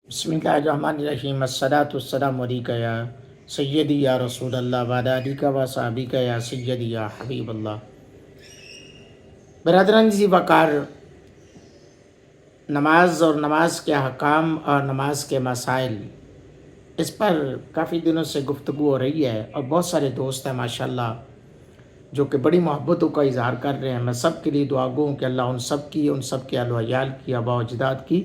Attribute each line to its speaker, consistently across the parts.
Speaker 1: بسم اللہ الرحمن الرحیم الصلاۃ والسلام علیکہ یا سیدی یا رسول اللہ وعلی آلک و صحابک یا سیدی یا حبیب اللہ۔ برادران ذی وقار، نماز اور نماز کے احکام اور نماز کے مسائل، اس پر کافی دنوں سے گفتگو ہو رہی ہے اور بہت سارے دوست ہیں ماشاءاللہ جو کہ بڑی محبتوں کا اظہار کر رہے ہیں۔ میں سب کے لیے دعا گو کہ اللہ ان سب کے اہل و عیال کی، آباء و اجداد کی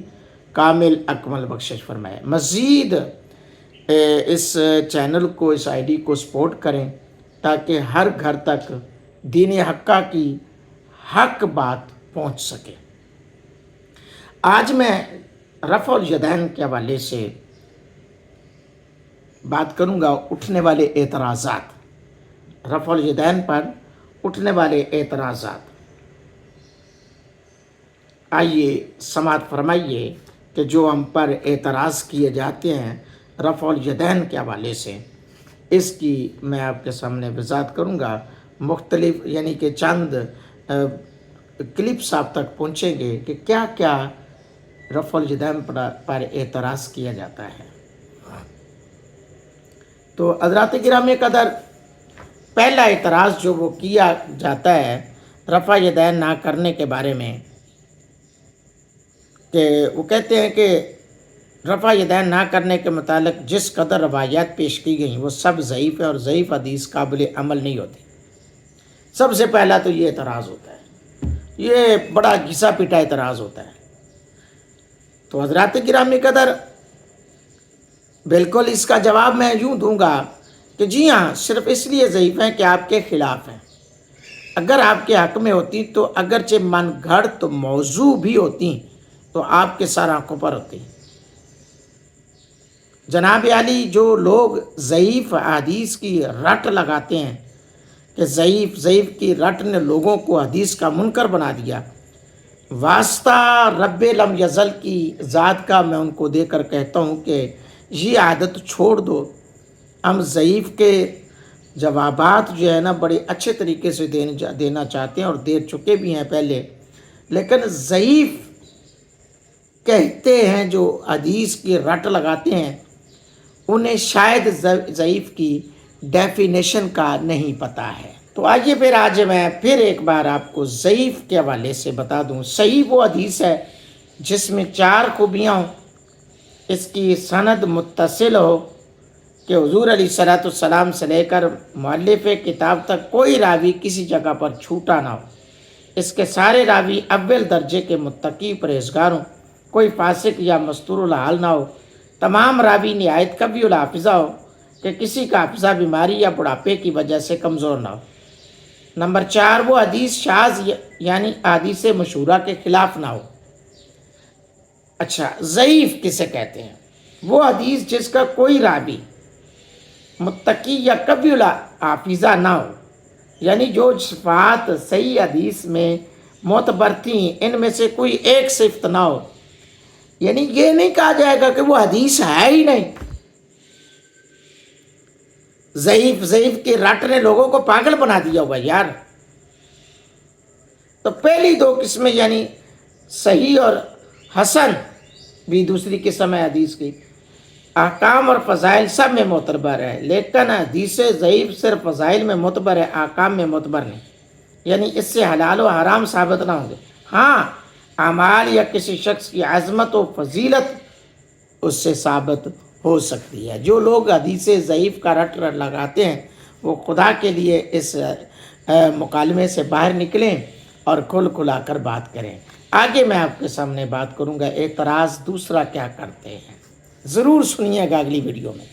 Speaker 1: کامل اکمل بخشش فرمائے۔ مزید اس چینل کو، اس آئی ڈی کو سپورٹ کریں تاکہ ہر گھر تک دین حقہ کی حق بات پہنچ سکے۔ آج میں رفع الیدین کے حوالے سے بات کروں گا، اٹھنے والے اعتراضات، رفع الیدین پر اٹھنے والے اعتراضات۔ آئیے سماعت فرمائیے کہ جو ہم پر اعتراض کیے جاتے ہیں رفع الیدین کے حوالے سے، اس کی میں آپ کے سامنے وضاحت کروں گا۔ مختلف یعنی کہ چند کلپس آپ تک پہنچیں گے کہ کیا کیا رفع الیدین پر اعتراض کیا جاتا ہے۔ تو حضرات گرامی قدر، پہلا اعتراض جو وہ کیا جاتا ہے رفع الیدین نہ کرنے کے بارے میں، کہ وہ کہتے ہیں کہ رفع الیدین نہ کرنے کے متعلق جس قدر روایات پیش کی گئیں وہ سب ضعیف ہے اور ضعیف حدیث قابل عمل نہیں ہوتی۔ سب سے پہلا تو یہ اعتراض ہوتا ہے، یہ بڑا گھسا پیٹا اعتراض ہوتا ہے۔ تو حضرات گرامی قدر، بالکل اس کا جواب میں یوں دوں گا کہ جی ہاں، صرف اس لیے ضعیف ہیں کہ آپ کے خلاف ہیں۔ اگر آپ کے حق میں ہوتی تو اگرچہ من گھڑت موضوع بھی ہوتی تو آپ کے سر آنکھوں پر ہوتی۔ جناب علی، جو لوگ ضعیف حدیث کی رٹ لگاتے ہیں کہ ضعیف کی رٹ نے لوگوں کو حدیث کا منکر بنا دیا، واسطہ رب لم یزل کی ذات کا میں ان کو دے کر کہتا ہوں کہ یہ عادت چھوڑ دو۔ ہم ضعیف کے جوابات جو ہے نا بڑے اچھے طریقے سے دینا چاہتے ہیں اور دے چکے بھی ہیں پہلے، لیکن ضعیف کہتے ہیں جو حدیث کی رٹ لگاتے ہیں انہیں شاید ضعیف کی ڈیفینیشن کا نہیں پتہ ہے۔ تو آئیے پھر آج میں پھر ایک بار آپ کو ضعیف کے حوالے سے بتا دوں۔ صحیح وہ حدیث ہے جس میں 4 خوبیاں ہوں، اس کی سند متصل ہو کہ حضور علیہ الصلوۃ والسلام سے لے کر مؤلف کتاب تک کوئی راوی کسی جگہ پر چھوٹا نہ ہو، اس کے سارے راوی اول درجے کے متقی پرہیزگار ہوں، کوئی فاسق یا مستور الحال نہ ہو، تمام راوی نہایت قوی الحافظہ ہو کہ کسی کا حافظہ بیماری یا بڑھاپے کی وجہ سے کمزور نہ ہو۔ نمبر 4، وہ حدیث شاذ یعنی حدیث مشہورہ کے خلاف نہ ہو۔ اچھا، ضعیف کسے کہتے ہیں؟ وہ حدیث جس کا کوئی راوی متقی یا قوی الحافظہ نہ ہو، یعنی جو صفات صحیح حدیث میں معتبر تھیں ان میں سے کوئی ایک صفت نہ ہو، یعنی یہ نہیں کہا جائے گا کہ وہ حدیث ہے ہی نہیں۔ ضعیف کی رٹ نے لوگوں کو پاگل بنا دیا ہوا یار۔ تو پہلی 2 قسمیں یعنی صحیح اور حسن بھی دوسری قسم ہے حدیث کی، احکام اور فضائل سب میں معتبر ہے، لیکن حدیث ضعیف صرف فضائل میں معتبر ہے، احکام میں معتبر نہیں، یعنی اس سے حلال و حرام ثابت نہ ہوں گے۔ ہاں، اعمال یا کسی شخص کی عظمت و فضیلت اس سے ثابت ہو سکتی ہے۔ جو لوگ حدیث ضعیف کا رٹ لگاتے ہیں وہ خدا کے لیے اس مکالمے سے باہر نکلیں اور کھلا کر بات کریں۔ آگے میں آپ کے سامنے بات کروں گا اعتراض دوسرا کیا کرتے ہیں، ضرور سنیے گا اگلی ویڈیو میں۔